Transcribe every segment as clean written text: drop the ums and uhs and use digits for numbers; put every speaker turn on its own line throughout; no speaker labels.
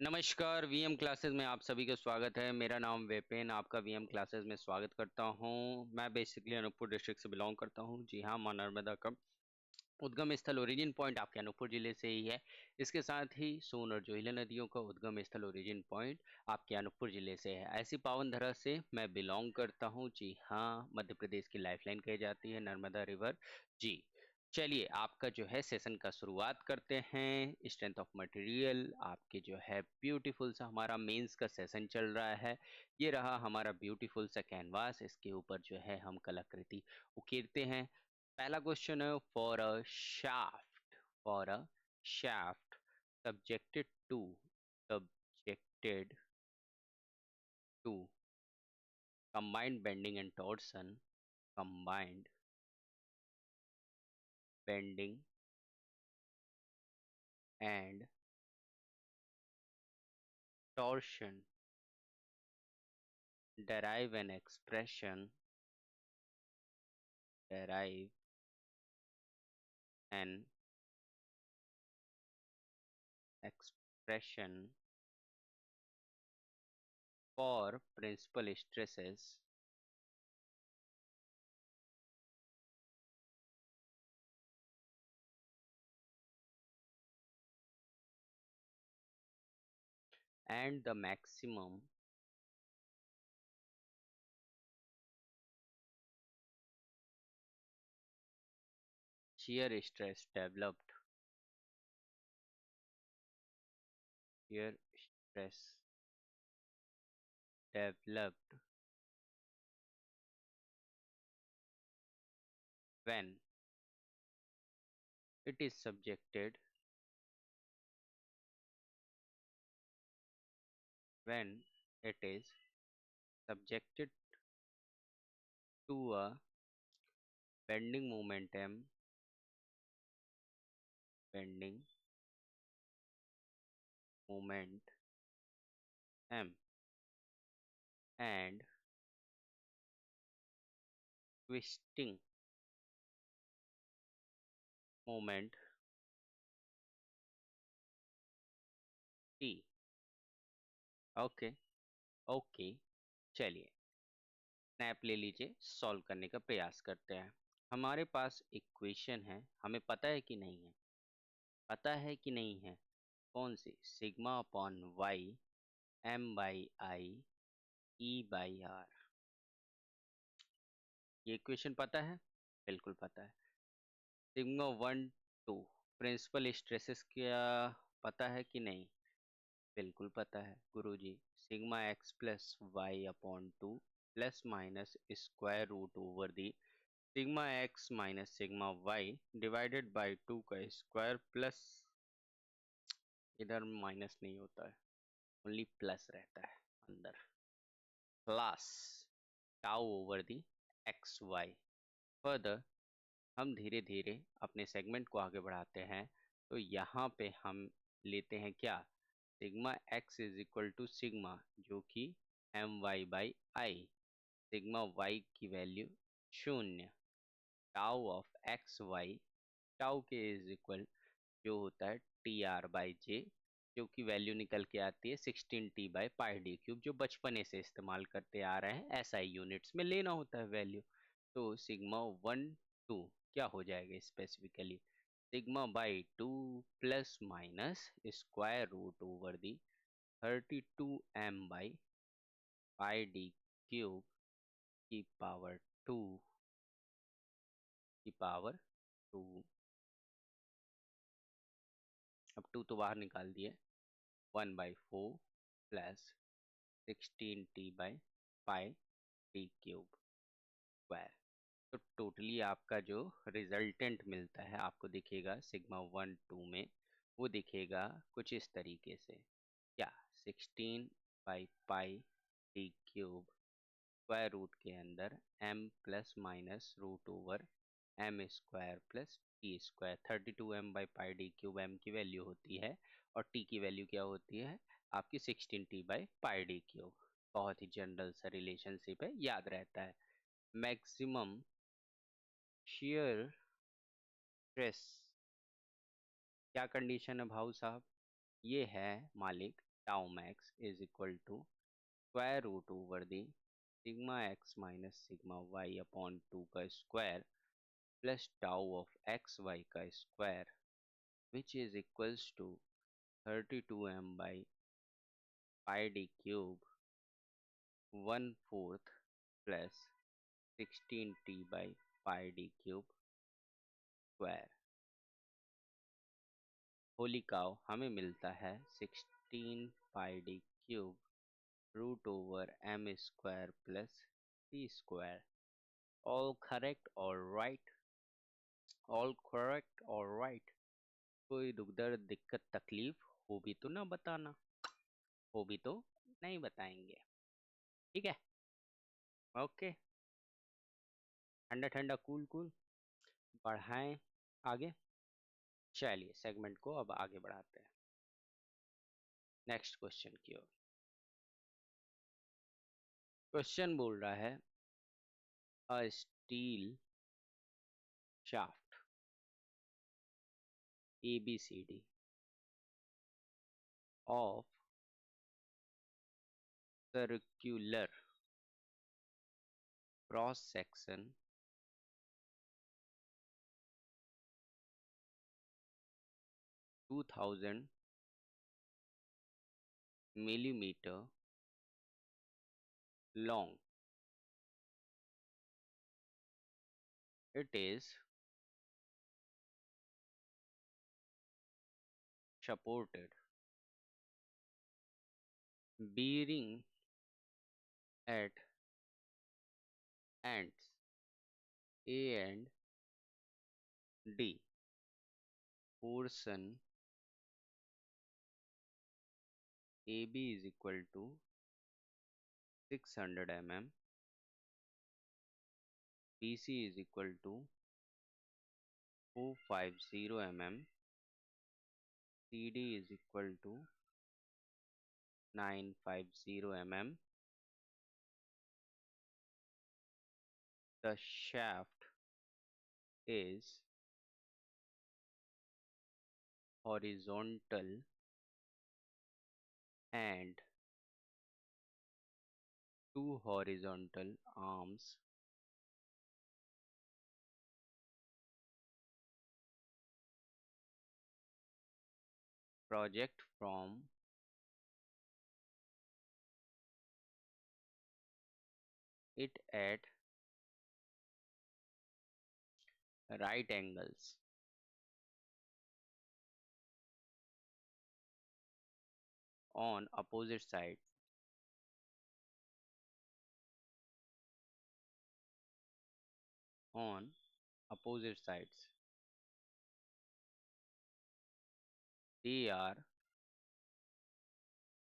नमस्कार, VM classes में आप सभी का स्वागत है। मेरा नाम विपिन, आपका वीएम क्लासेस में स्वागत करता हूं। मैं बेसिकली अनूपपुर डिस्ट्रिक्ट से बिलोंग करता हूं। जी हां, मां नर्मदा का उद्गम स्थल ओरिजिन पॉइंट आपके अनूपपुर जिले से ही है। इसके साथ ही सोन और जोहिला नदियों का उद्गम स्थल ओरिजिन पॉइंट आपके अनूपपुर जिले से है। ऐसी पावन धरा से मैं बिलोंग करता हूं। जी हाँ, मध्य प्रदेश की लाइफलाइन कही जाती है नर्मदा रिवर। जी, चलिए आपका जो है सेशन का शुरुआत करते हैं। स्ट्रेंथ ऑफ मटेरियल आपके जो है ब्यूटीफुल सा हमारा मेंस का सेशन चल रहा है। ये रहा हमारा ब्यूटीफुल सा कैनवास, इसके ऊपर जो है हम कलाकृति उकेरते हैं। पहला क्वेश्चन है, for a shaft subjected to subjected to combined bending and torsion, combined bending and torsion, derive an expression, derive an expression for principal stresses and the maximum shear stress developed, shear stress developed when it is subjected, when it is subjected to a bending momentum, bending moment m, and twisting moment t। Okay, okay, चलिए snap ले लीजिए, solve करने का प्रयास करते हैं। हमारे पास equation है, हमें पता है कि नहीं है? पता है कि नहीं है? कौन सी? Sigma upon Y M by I E by R. ये इक्वेशन पता है? बिल्कुल पता है। सिग्मा 1 2 प्रिंसिपल स्ट्रेसेस क्या पता है कि नहीं? बिल्कुल पता है गुरुजी। Sigma X plus Y upon 2 plus minus square root over the sigma X minus sigma Y divided by 2 का स्क्वायर प्लस, इधर माइनस नहीं होता है, ओनली प्लस रहता है अंदर, plus tau over the X Y. Further हम धीरे धीरे अपने सेगमेंट को आगे बढ़ाते हैं, तो यहाँ पे हम लेते हैं क्या? Sigma X is equal to sigma, जो कि M Y by I, sigma Y की value 0, tau of X Y, tau के इज इक्वल जो होता है टी आर बाई जे, जो कि वैल्यू निकल के आती है 16t by pi D cube, जो बचपने से इस्तेमाल करते आ रहे हैं। एसआई यूनिट्स में लेना होता है वैल्यू। तो सिग्मा 1 2 क्या हो जाएगा स्पेसिफिकली? Sigma by 2 plus minus square root over the 32m by pi D cube की पावर 2 की पावर 2। अब 2 तो बाहर निकाल दिए, 1/4 plus 16t by pi D cube square. तो टोटली आपका जो रिजल्टेंट मिलता है आपको दिखेगा सिग्मा 1 2 में, वो दिखेगा कुछ इस तरीके से। क्या? 16 by pi D cube square root के अंदर m plus minus root over M square plus T square. 32m by pi D cube m की वैल्यू होती है और t की वैल्यू क्या होती है? आपकी 16t by pi D cube. बहुत ही जनरल सा रिलेशनशिप है, याद रहता है। मैक्सिमम शेयर स्ट्रेस, क्या कंडीशन है भाऊ साहब? ये है मालिक tau max is equal to square root over the sigma x minus sigma y upon 2 का square plus tau of x y का square, which is equals to 32m by pi d cube 1/4 plus 16t by pi d cube square. Holi काव हमें मिलता है 16 pi D cube root over M square plus T square. All correct और right. All correct और right. कोई दुख दर्द दिक्कत तकलीफ हो भी तो ना बताना, हो भी तो नहीं बताएंगे. ठीक है, ओके. ठंडा ठंडा कूल कूल. बढ़ाएं आगे. चलिए सेगमेंट को अब आगे बढ़ाते हैं नेक्स्ट क्वेश्चन की ओर. क्वेश्चन बोल रहा है अ steel shaft ABCD of circular cross section 2000 millimeter long. It is supported bearing at ends A and D. Portion AB is equal to 600 mm. BC is equal to 450 mm. CD is equal to 950 mm. The shaft is horizontal and two horizontal arms project from it at right angles. On opposite sides. On opposite sides. They are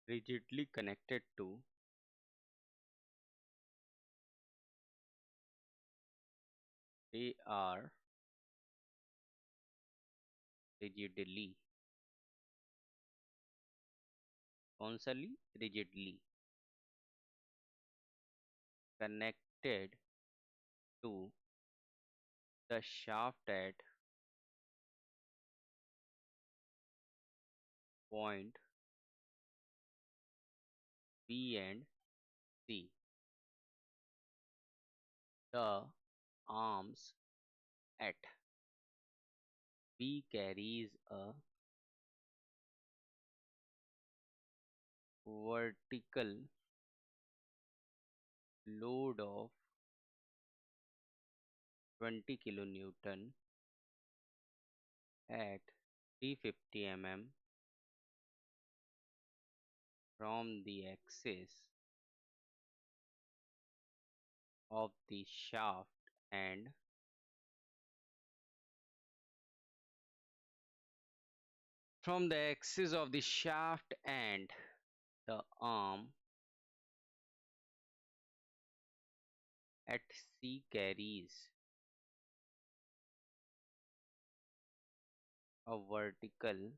rigidly connected to they are rigidly constantly rigidly connected to the shaft at point B and C. The arms at B carries a vertical load of 20 kilonewton at 350 mm from the axis of the shaft and from the axis of the shaft and the arm at C carries a vertical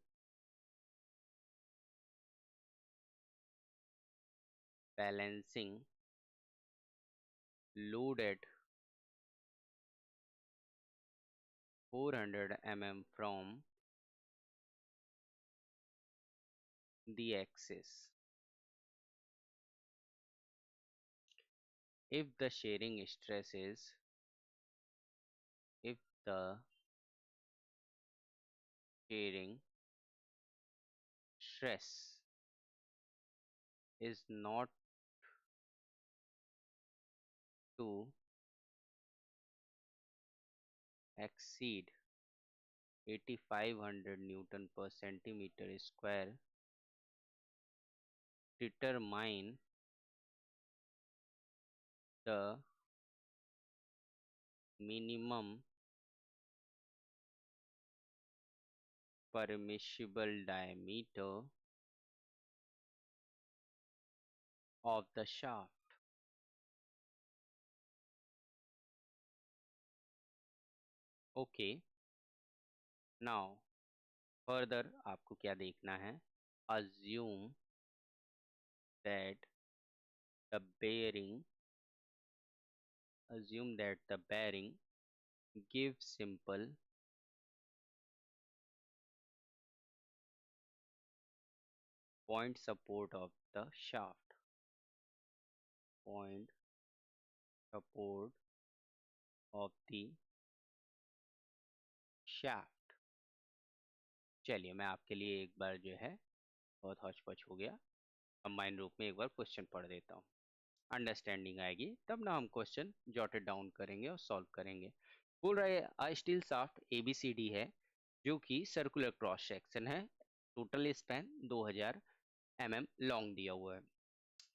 balancing load at 400 mm from the axis. if the shearing stress is if the shearing stress is not to exceed 8500 Newton per centimeter square, determine the minimum permissible diameter of the shaft. Okay, now further आपको क्या देखना है? Assume that the bearing gives simple point support of the shaft. Point support of the shaft. चलिए मैं आपके लिए एक बार जो है, बहुत हौच-पौच हो गया, कंबाइन रूप में एक बार क्वेश्चन पढ़ देता हूँ, अंडरस्टैंडिंग आएगी तब ना हम क्वेश्चन जॉटेड डाउन करेंगे और सॉल्व करेंगे। बोल रहा है अ स्टील शाफ्ट ABCD है जो कि सर्कुलर क्रॉस सेक्शन है, टोटल स्पैन 2000 mm लॉन्ग दिया हुआ है,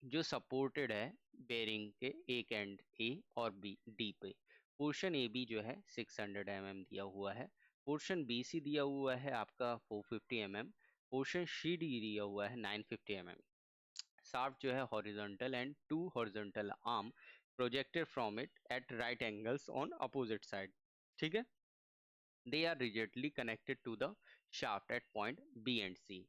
जो सपोर्टेड है बेरिंग के एक एंड ए और बी डी पे। पोर्शन ए बी जो है 600 mm दिया हुआ है, पोर्शन बी सी दिया हुआ है आपका 450 mm, पोर्शन सी डी दिया हुआ है 950 mm। शाफ्ट जो है horizontal and two horizontal arm projected from it at right angles on opposite side. ठीक है, they are rigidly connected to the shaft at point B and C।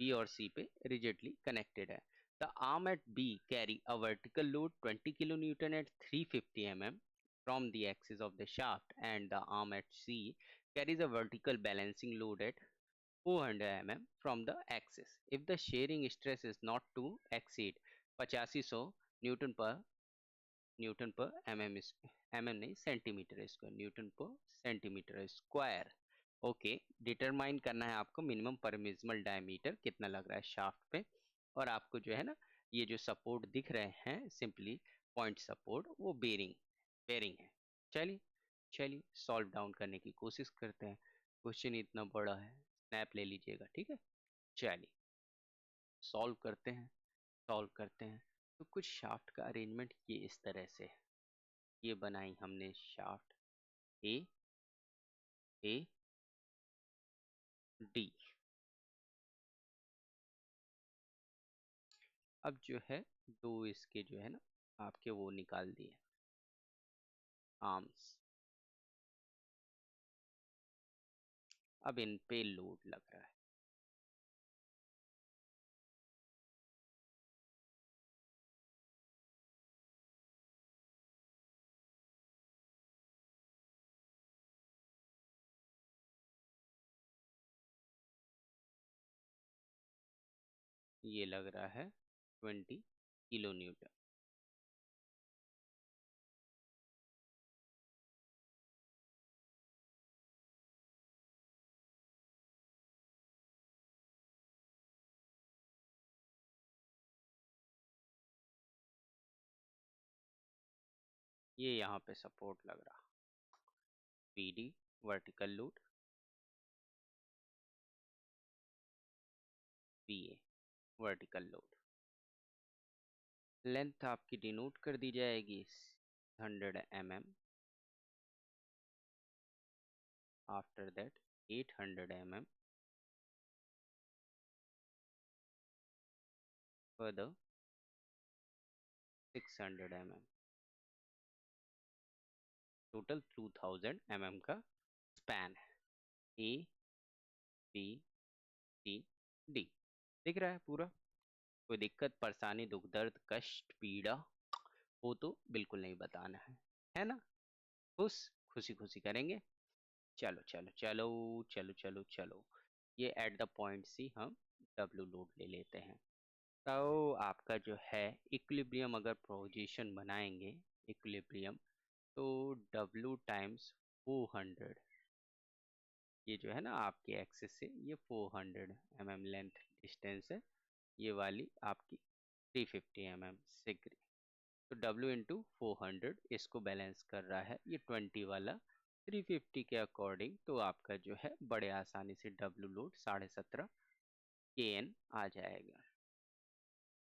B और C पे rigidly connected है। The arm at B carry a vertical load 20 kN at 350 mm from the axis of the shaft, and the arm at C carries a vertical balancing load at 400 mm from the axis if the shearing stress is not to exceed 8500 Newton पर नहीं centimetre square, Newton पर centimetre square. Okay, determine करना है आपको minimum permissible diameter कितना लग रहा है शाफ्ट पे, और आपको जो है ना ये जो सपोर्ट दिख रहे हैं सिंपली पॉइंट सपोर्ट, वो बेरिंग बेरिंग है। चलिए चलिए सॉल्व डाउन करने की कोशिश करते हैं, क्वेश्चन इतना बड़ा है, स्नैप ले लीजिएगा, ठीक है। चलिए सॉल्व करते हैं, सॉल्व करते हैं। तो कुछ शाफ्ट का अरेंजमेंट ये इस तरह से है, ये बनाई हमने शाफ्ट ए ए डी। अब जो है दो इसके जो है ना आपके वो निकाल दिए आर्म्स, अब इन पे लोड लग रहा है। ये लग रहा है 20 किलो न्यूटन। ये यहाँ पे सपोर्ट लग रहा, PD vertical load, PA vertical load. Length आपकी डिनोट कर दी जाएगी 100 mm, after that 800 mm, further 600 mm, total 2000 mm का स्पैन है। ए बी सी डी दिख रहा है पूरा, कोई दिक्कत परेशानी दुख दर्द कष्ट पीड़ा हो तो बिल्कुल नहीं बताना है ना, खुशी खुशी करेंगे। चलो चलो चलो चलो चलो चलो, ये एट द पॉइंट सी हम डब्ल्यू लोड ले लेते हैं। तो आपका जो है इक्विलिब्रियम अगर पोजीशन बनाएंगे इक्विलिब्रियम, तो W टाइम्स 400, ये जो है ना आपके एक्सिस से ये 400 mm लेंथ डिस्टेंस है, ये वाली आपकी 350 mm सिगरी, तो W इंटू 400 इसको बैलेंस कर रहा है ये 20 वाला 350 के अकॉर्डिंग, तो आपका जो है बड़े आसानी से W लोड 17.5 kN आ जाएगा।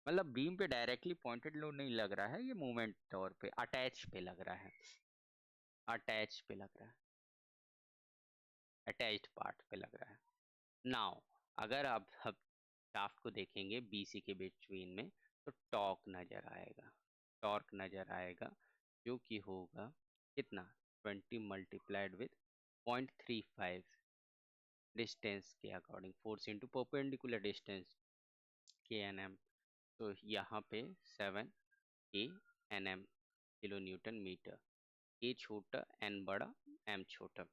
मतलब बीम पे डायरेक्टली पॉइंटेड लोड नहीं लग रहा है, ये मूवमेंट तौर पे अटैच पे लग रहा है, अटैच पे लग रहा है, अटैच्ड पार्ट पे लग रहा है। नाउ अगर आप शाफ्ट को देखेंगे BC के बिटवीन में, तो टॉर्क नजर आएगा जो कि होगा कितना 20 मल्टीप्लाइड विथ 0.35 डिस्टेंस के according, force into perpendicular distance KNM, तो यहाँ पे 7 KNM किलो न्यूटन मीटर, ए छोटा एन बड़ा एम छोटा,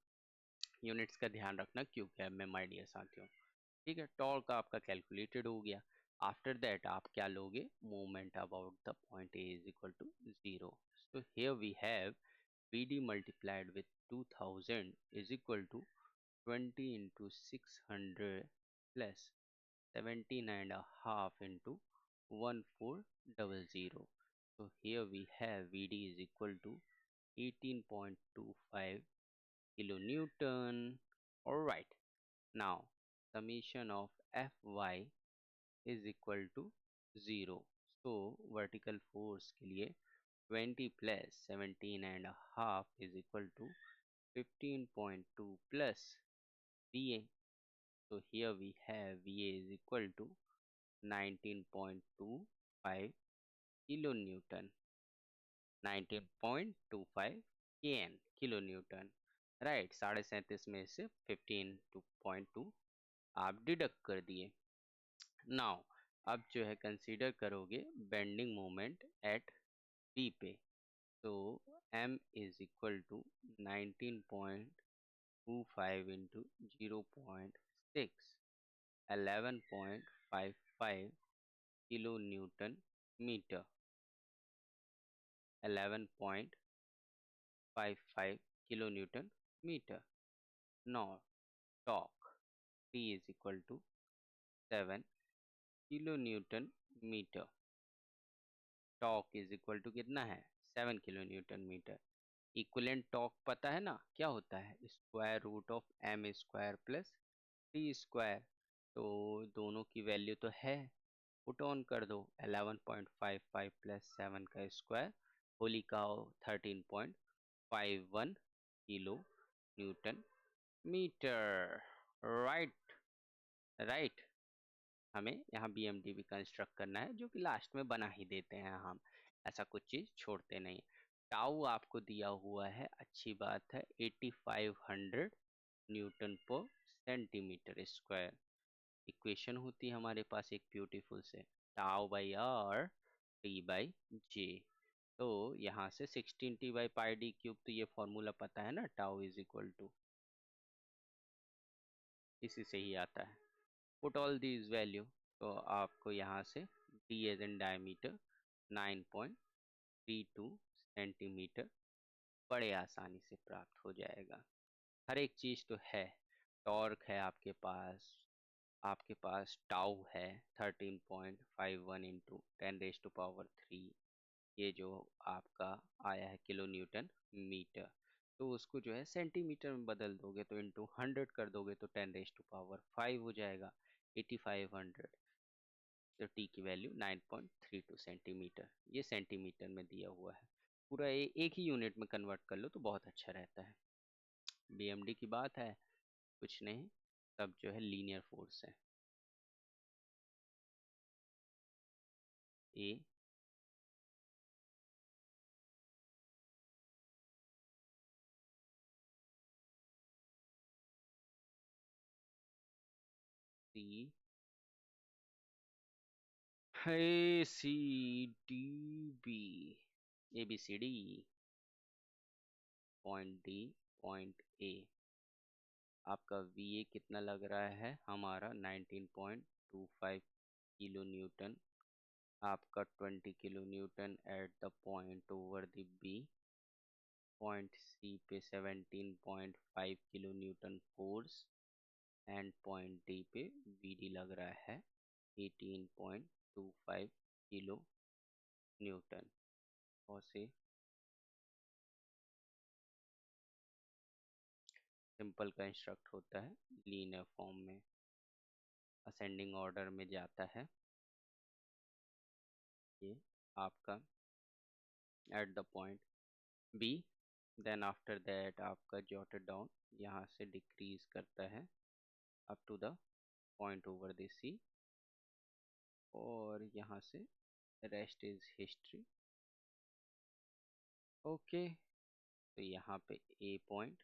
यूनिट्स का ध्यान रखना क्योंकि अब में माय डियर साथियों। ठीक है, टॉर्क आपका कैलकुलेटेड हो गया। आफ्टर दैट आप क्या लोगे, moment about the point A is equal to 0, so here we have BD multiplied with 2000 is equal to 20 into 600 plus 17 and a half into 1400, so here we have VD is equal to 18.25 kilonewton. All right, now summation of Fy is equal to 0, so vertical force के लिए 20 plus 17 and a half is equal to 15.2 plus VA, so here we have VA is equal to 19.25 kilonewton, 19.25 kN kilo Newton, right. 37.5 में से 15.2 आप deduct कर दिए। Now अब जो है कंसीडर करोगे बेंडिंग मोमेंट एट बी पे, तो M is equal to 19.25 into 0.6, 11.55 kilo Newton metre, 11.55 kilo Newton metre. Now torque T is equal to 7 kilo Newton metre, torque is equal to कितना है 7 kilo Newton metre. Equivalent torque पता है ना क्या होता है, square root of M square plus T square, तो दोनों की वैल्यू तो है, पुट ऑन कर दो, 11.55 प्लस 7 का स्क्वायर होली का 13.51 kilo Newton metre, right right. हमें यहाँ BMD भी कंस्ट्रक्ट करना है, जो कि लास्ट में बना ही देते हैं हम, ऐसा कुछ चीज़ छोड़ते नहीं। टाउ आपको दिया हुआ है, अच्छी बात है, 8500 न्यूटन पर सेंटीमीटर स्क्वायर। इक्वेशन होती है हमारे पास एक ब्यूटीफुल से, tau by R T by J, तो यहाँ से 16t by pi D cube, तो ये फॉर्मूला पता है ना, टाउ इज इक्वल टू इसी से ही आता है। पुट ऑल दीज वैल्यू, तो आपको यहाँ से D as an diameter 9.32 centimetre बड़े आसानी से प्राप्त हो जाएगा। हर एक चीज़ तो है, टॉर्क है आपके पास टाउ है 13.51 इंटू 10⁻³ ये जो आपका आया है किलो न्यूटन मीटर, तो उसको जो है सेंटीमीटर में बदल दोगे तो इंटू 100 कर दोगे तो 10⁵ हो जाएगा 8500, तो टी की वैल्यू 9.32 सेंटीमीटर, ये सेंटीमीटर में दिया हुआ है। पूरा एक ही यूनिट में कन्वर्ट कर लो तो बहुत अच्छा रहता है। BMD की बात है कुछ नहीं, सब जो है लीनियर फोर्स है। ए सी है C D B, ABCD, point D point A, आपका VA कितना लग रहा है हमारा 19.25 किलो न्यूटन आपका 20 kilonewton at the point over the B, point C पे 17.5 kilonewton force, and point D पे बीडी लग रहा है 18.25 किलो न्यूटन। और से सिंपल कंस्ट्रक्ट होता है लीनियर फॉर्म में, असेंडिंग ऑर्डर में जाता है। ये आपका at the point B, then after that आपका जॉटेड डाउन यहाँ से डिक्रीज करता है up to the point over the C, और यहाँ से रेस्ट इज हिस्ट्री। ओके, तो यहाँ पे A point,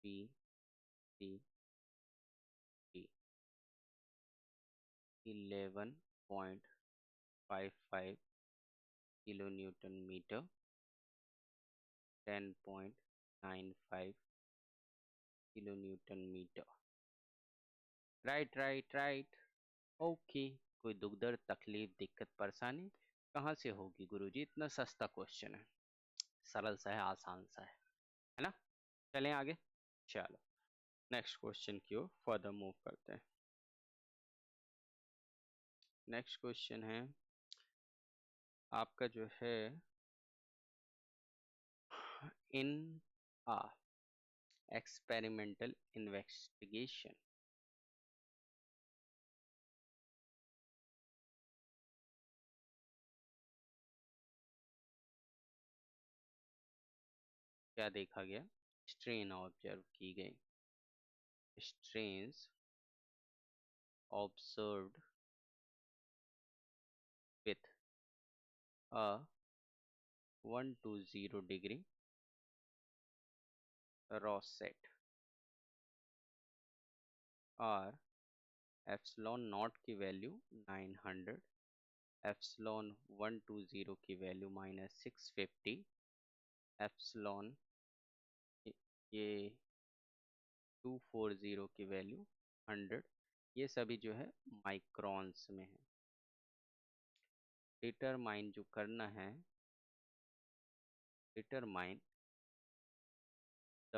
B, C, D, 11.55 kilo Newton metre, 10.95 kilo Newton metre. Right right right. Okay, कोई दुख दर्द तकलीफ दिक्कत परेशानी कहाँ से होगी गुरुजी, इतना सस्ता क्वेश्चन है, सरल सा है, आसान सा है ना। चलें आगे, चलो नेक्स्ट क्वेश्चन की ओर फर्दर मूव करते हैं। नेक्स्ट क्वेश्चन है आपका जो है, इन आ एक्सपेरिमेंटल इन्वेस्टिगेशन, क्या देखा गया, स्ट्रेन ऑब्जर्व की गई, strains observed with a 120 degree Rosset और एप्सिलॉन नॉट की वैल्यू 900, एप्सिलॉन 120 की वैल्यू -650, एप्सिलॉन ये 240 की वैल्यू 100, ये सभी जो है माइक्रॉन्स में है। डिटरमाइन जो करना है, determine the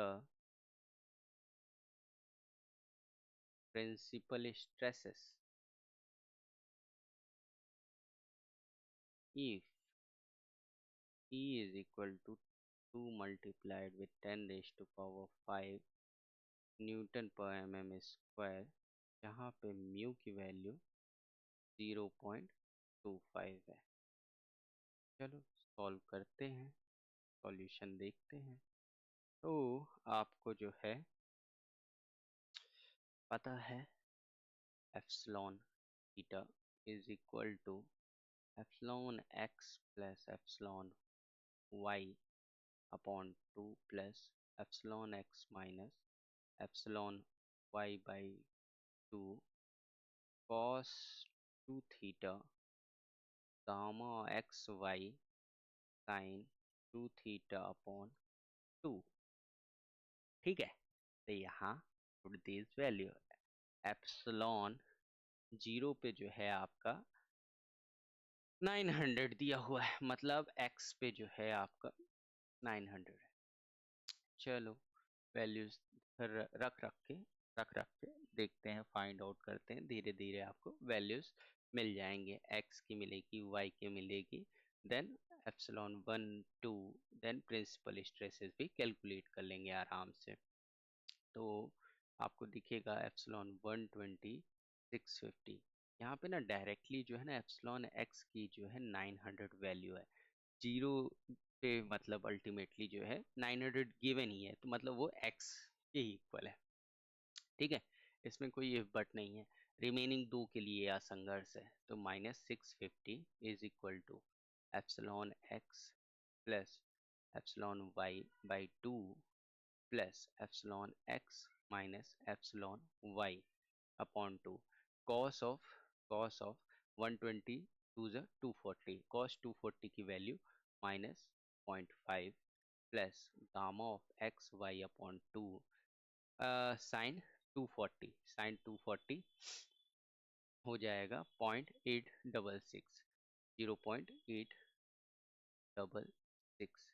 principal stresses if E is equal to 2 multiplied with 10 raised to power 5 Newton पर mm स्क्वायर, जहाँ पे म्यू की वैल्यू 0.25 है। चलो सॉल्व करते हैं, सॉल्यूशन देखते हैं। तो आपको जो है पता है epsilon theta is equal to epsilon X plus epsilon Y upon 2 plus epsilon X minus epsilon Y by 2 cos 2 theta gamma X Y sine 2 theta upon 2। ठीक है, तो यहाँ पुट दिस वैल्यू, एप्सिलॉन 0 पे जो है आपका 900 दिया हुआ है, मतलब x पे जो है आपका 900 है। चलो वैल्यूज रख रख के देखते हैं, फाइंड आउट करते हैं, धीरे धीरे आपको वैल्यूज मिल जाएंगे, x की मिलेगी, y की मिलेगी, then epsilon 1 2, then principal stresses भी कैलकुलेट कर लेंगे आराम से। तो आपको दिखेगा एप्सिलॉन 120 650, यहाँ पे ना डायरेक्टली जो है ना एप्सिलॉन एक्स की जो है 900 वैल्यू है, जीरो पे मतलब अल्टीमेटली जो है 900 गिवन ही है, तो मतलब वो एक्स के इक्वल है। ठीक है, इसमें कोई इफ बट नहीं है, रिमेनिंग दो के लिए असंघर्ष है, तो -650 is equal to epsilon X plus epsilon Y by 2 plus epsilon X minus epsilon Y upon 2 cos of 120 two ज़ 240, cos 240 की value -0.5 plus gamma of X Y upon 2 sine 240, sine 240 हो जाएगा 0.866, 0.866।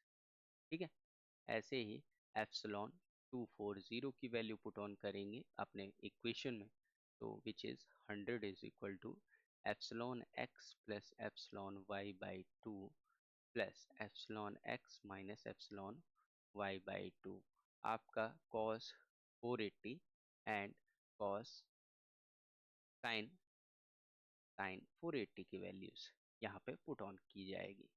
ठीक है, ऐसे ही एप्सिलॉन 240 की वैल्यू पुट ऑन करेंगे अपने इक्वेशन में, तो which is 100 is equal to epsilon X plus epsilon Y by 2 plus epsilon X minus epsilon Y by 2। आपका cos 480 and cos sine sine 480 की वैल्यूज यहाँ पे पुट ऑन की जाएगी।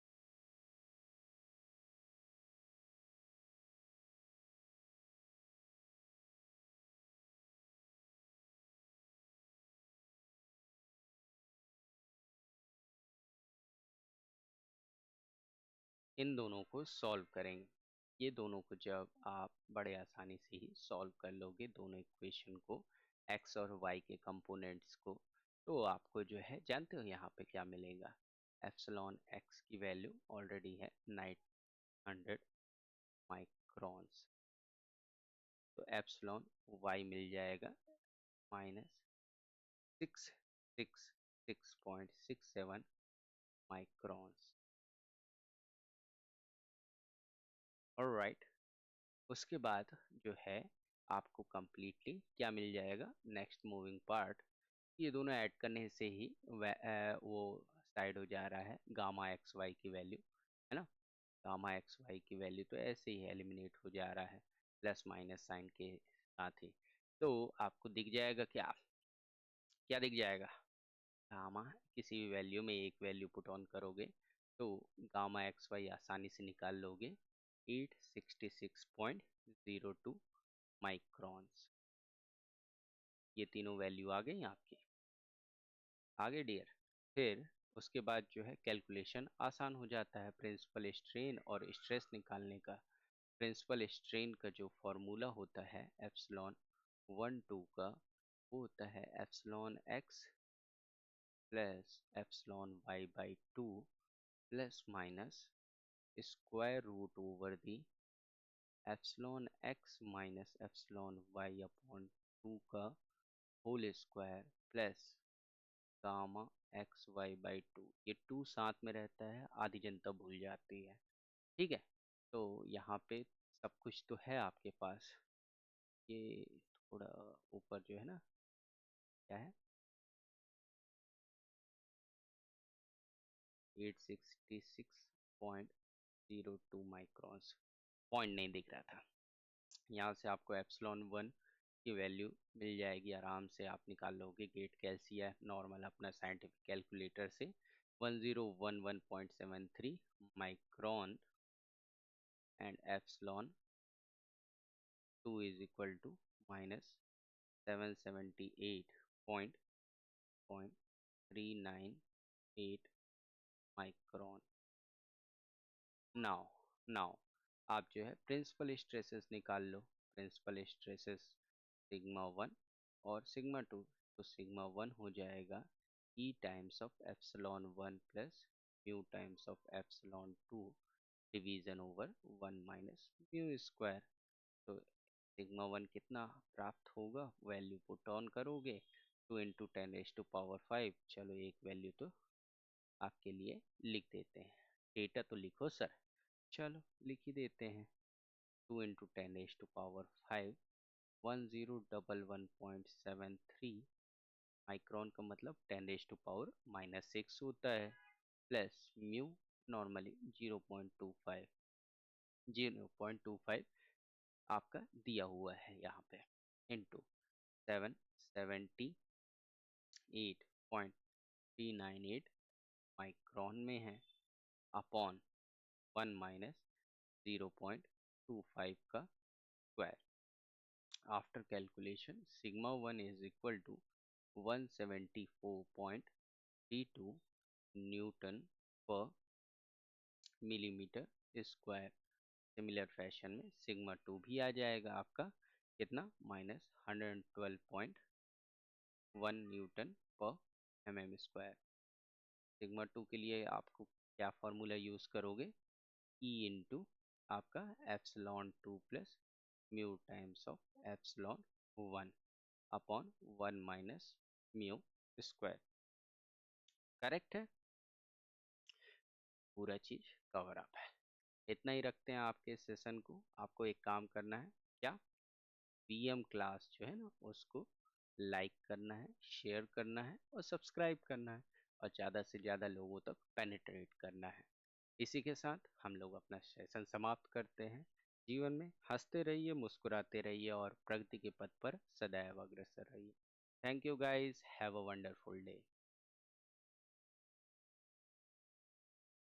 इन दोनों को सॉल्व करेंगे। ये दोनों को जब आप बड़े आसानी से ही सॉल्व कर लोगे, दोनों इक्वेशन को, एक्स और वाई के कंपोनेंट्स को, तो आपको जो है जानते हो यहाँ पे क्या मिलेगा। एप्सिलॉन एक्स की वैल्यू ऑलरेडी है 900 माइक्रॉन्स, तो एप्सिलॉन वाई मिल जाएगा -666.67 माइक्रॉन्स। ऑलराइट, उसके बाद जो है आपको कंप्लीटली क्या मिल जाएगा, नेक्स्ट मूविंग पार्ट, ये दोनों ऐड करने से ही वो साइड हो जा रहा है गामा एक्स वाई की वैल्यू, है ना। गामा एक्स वाई की वैल्यू तो ऐसे ही एलिमिनेट हो जा रहा है प्लस माइनस साइन के साथ ही। तो आपको दिख जाएगा क्या, क्या दिख जाएगा, गामा किसी भी वैल्यू में एक वैल्यू पुट ऑन करोगे तो गामा एक्स वाई आसानी से निकाल लोगे, 866.02 माइक्रॉन्स। ये तीनों वैल्यू आ गई आपकी, आगे डियर। फिर उसके बाद जो है कैलकुलेशन आसान हो जाता है प्रिंसिपल स्ट्रेन और स्ट्रेस निकालने का। प्रिंसिपल स्ट्रेन का जो फॉर्मूला होता है एप्सिलॉन 1 2 का, वो होता है epsilon X plus epsilon Y by 2 plus minus square root over the epsilon X minus epsilon Y upon 2 का whole square plus gamma X Y by 2। ये 2 साथ में रहता है, आधी जनता भूल जाती है। ठीक है, तो यहाँ पे सब कुछ तो है आपके पास। ये थोड़ा ऊपर जो है ना, क्या है, 866.02 माइक्रॉन्स, पॉइंट नहीं दिख रहा था। यहाँ से आपको एप्सिलॉन 1 की वैल्यू मिल जाएगी, आराम से आप निकाल लोगे गेट कैल्सिया नॉर्मल अपना साइंटिफिक कैलकुलेटर से, 1011.73 micron and epsilon 2 is equal to -778.398 micron. Now now आप जो है प्रिंसिपल स्ट्रेसेस निकाल लो। प्रिंसिपल स्ट्रेसेस सिग्मा 1 और सिग्मा 2, तो सिग्मा 1 हो जाएगा E times of epsilon 1 plus mu times of epsilon 2 division over 1 minus mu square. तो सिग्मा 1 कितना प्राप्त होगा, वैल्यू पुट ऑन करोगे, 2 × 10⁵ चलो एक वैल्यू तो आपके लिए लिख देते हैं, डेटा तो लिखो सर, चलो लिख ही देते हैं। 2 × 10⁵ 1011.73 माइक्रॉन का मतलब 10⁻⁻6 होता है, प्लस म्यू नॉर्मली 0.25, 0.25 आपका दिया हुआ है यहाँ पे, इंटू 778.398 माइक्रॉन में है, अपॉन 1 माइनस 0.25 का square. After calculation sigma 1 is equal to 174.32 newton per millimetre square. Similar fashion में सिग्मा 2 भी आ जाएगा आपका कितना, -112.1 न्यूटन पर mm स्क्वायर। सिग्मा 2 के लिए आपको क्या फॉर्मूला यूज करोगे, ई इंटू आपका epsilon 2 plus mu times of epsilon 1 upon 1 minus mu square. Correct है, पूरा चीज कवर अप है। इतना ही रखते हैं आपके सेशन को। आपको एक काम करना है, क्या, पीएम क्लास जो है ना उसको लाइक करना है, शेयर करना है और सब्सक्राइब करना है, और ज़्यादा से ज़्यादा लोगों तक पेनिट्रेट करना है। इसी के साथ हम लोग अपना सेशन समाप्त करते हैं। जीवन में हंसते रहिए, मुस्कुराते रहिए और प्रगति के पथ पर सदैव अग्रसर रहिए। Thank you guys, have a wonderful day.